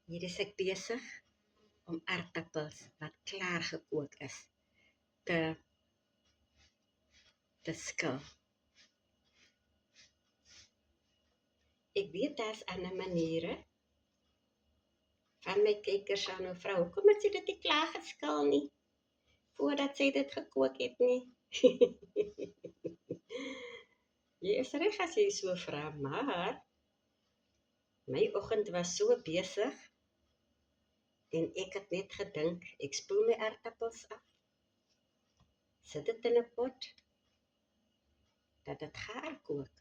Hier is ek besig om aardappels wat klaar gekook is te skil. Ek weet daar's ander maniere. Van my kykers aan nou vrou, hoekom het sy dit nie klaar geskil nie, voordat sy dit gekook het nie? Jy is reg as jy so vra, maar my oggend was so besig en ek het net gedink, ek spoel my aardappels af, sit dit in 'n pot, dat dit gaar kook.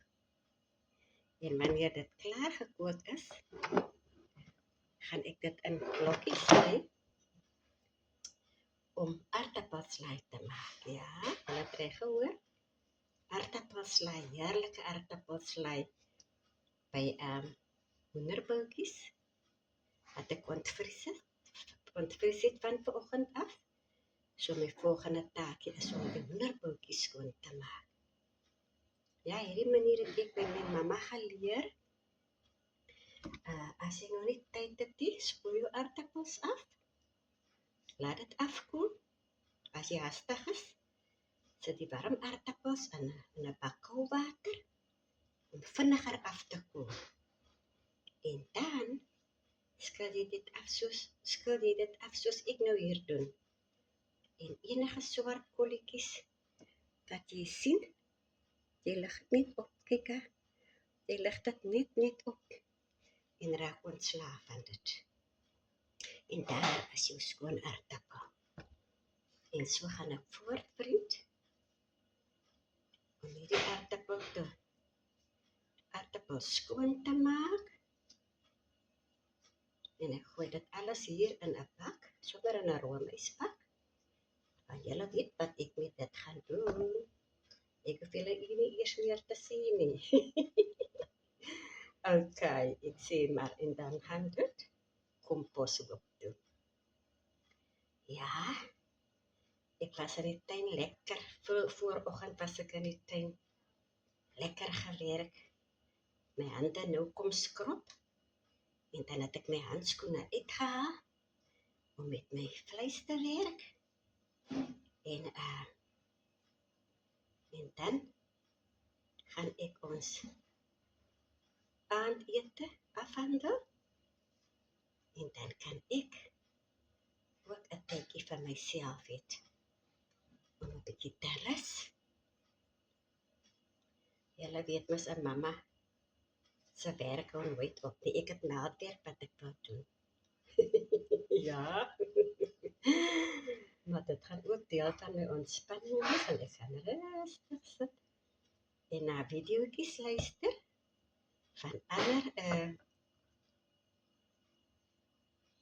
En wanneer dit klaar gekook is, gaan ek dit in blokkies sny om aardappelslaai te maak. Ja, hulle het reg gehoor. Aardappelslaai, heerlike aardappelslaai by hoenderboutjies wat ek ontvries het van vanoggend af. So my volgende taakie is om die hoenderboutjies skoon te maak. Ja, hierdie manier het ek by my mamma geleer. As jy nog nie tyd het nie, spoel jou aardappels af. Laat dit afkoel. As jy hastig is, sit die warm aardappels in 'n bak koue water om vinniger af te koel. En dan skil jy dit af soos ek nou hier doen. En enige swart kolletjies wat jy sien, jy lig dit net op, kyk hè. Jy lig dit net op en raak ontslae van dit. En daar is jou skoon aardappel. En so gaan ek voort, vriend, om hierdie aardappel skoon te maak. En ek gooi dit alles hier in 'n bak, sommer in 'n roomysbak. Want julle weet wat ek met dit gaan doen. Ek hoef julle nie eers meer te sien nie. Okay, ek sê maar, en dan gaan dit kompos op doen. Ja, ek was in die tuin lekker, vooroggend was ek in die tuin, lekker gewerk, my hande nou kom skrob, en dan het ek my handskoene uitgehaal, om met my vleis te werk, en dan gaan ek ons aandete afhandel, en dan kan ek ook 'n tydjie vir myself hê, om 'n bietjie te rus. Julle weet mos 'n mamma se werk hou nooit op nie. Ek het naaldwerk wat ek wil doen. Ja. Maar dit gaan ook deel van my ontspanning wees, en ek gaan rustig sit en na videoetjies luister van ander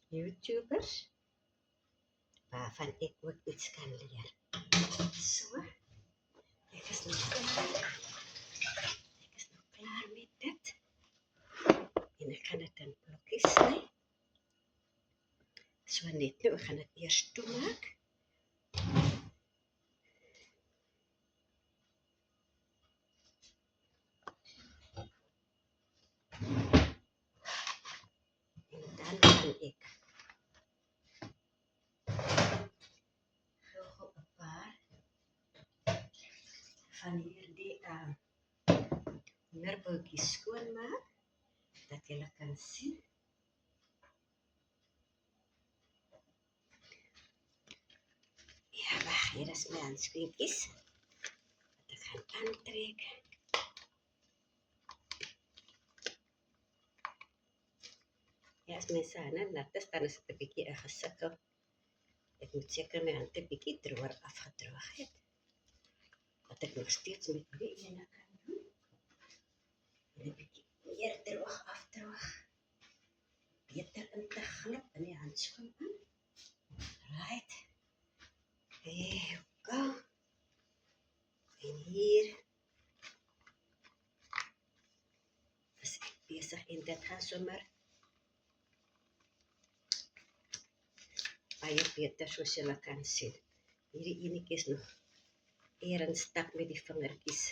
YouTubers waarvan ek ook iets kan leer. So, ek is nou klaar met dit. En ek gaan dit in blokkies sny. So net nou, ek gaan dit eers toemaak. En dan gaan ek gou 'n paar van hierdie hoenderboutjies skoonmaak, dat julle kan sien. Ja, wag, hier is my handskoentjies, wat ek gaan aantrek. Ja, as my sane nat is, dan is dit 'n bietjie 'n gesukkel. Ek moet seker my hande 'n bietjie droër afgedroog het, dat ek nog steeds met die ene kan doen. En 'n bietjie meer droog afdroog. Beter in te glip in die handskoen aan. Right. There you go. En hier is ek besig, en dit gaan sommer baie beter, soos julle kan sien. Hierdie enetjie is nog ernstig met die vingertjies.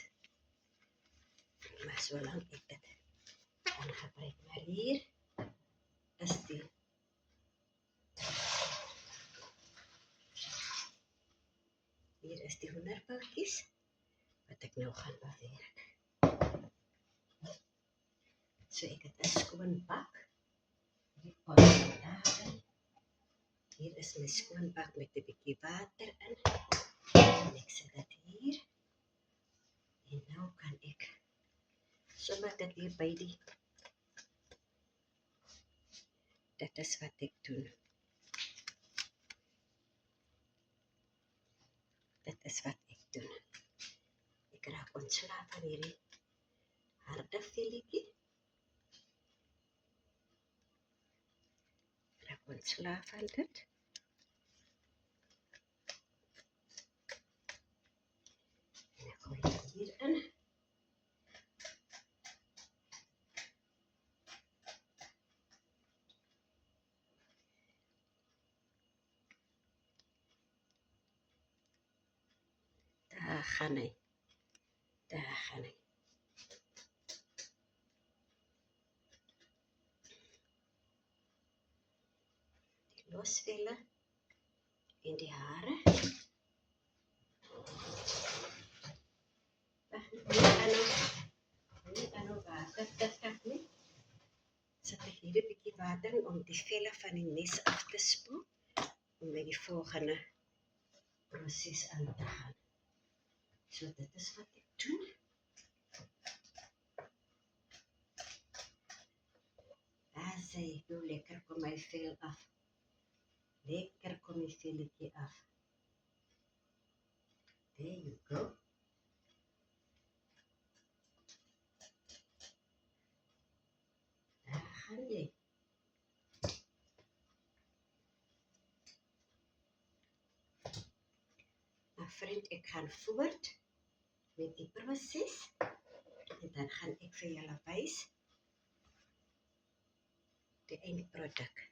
Maar so lank ek dit kan gebruik. Maar hier is die die hoenderpootjies wat ek nou gaan bewerk. So ek het 'n skoon bak. Die pot daarin. Hier is my skoon bak met 'n bietjie water in. En ek sit dit hier. En nou kan ek sommer dit hier by die. Dit is wat ek doen. Dit is wat ek doen. Ek raak ontslae van hierdie harde velletjie. Raak ontslae van dit. En ek gooi dit hierin. Daar gaan hy. Daar gaan hy. Die losvelle en die hare. Nie aan nou water dit kap nie. Sit ek hier 'n bietjie water in om die velle van die mes af te spoel om by die volgende proses aan te gaan. So dit is wat ek doen. Daar sê ek, hoe lekker kom my vel af. Lekker kom die velletjie af. There you go. Daar gaan jy. Nou vriend, ek gaan voort met die proses. En dan gaan ek vir julle wys die eindproduk.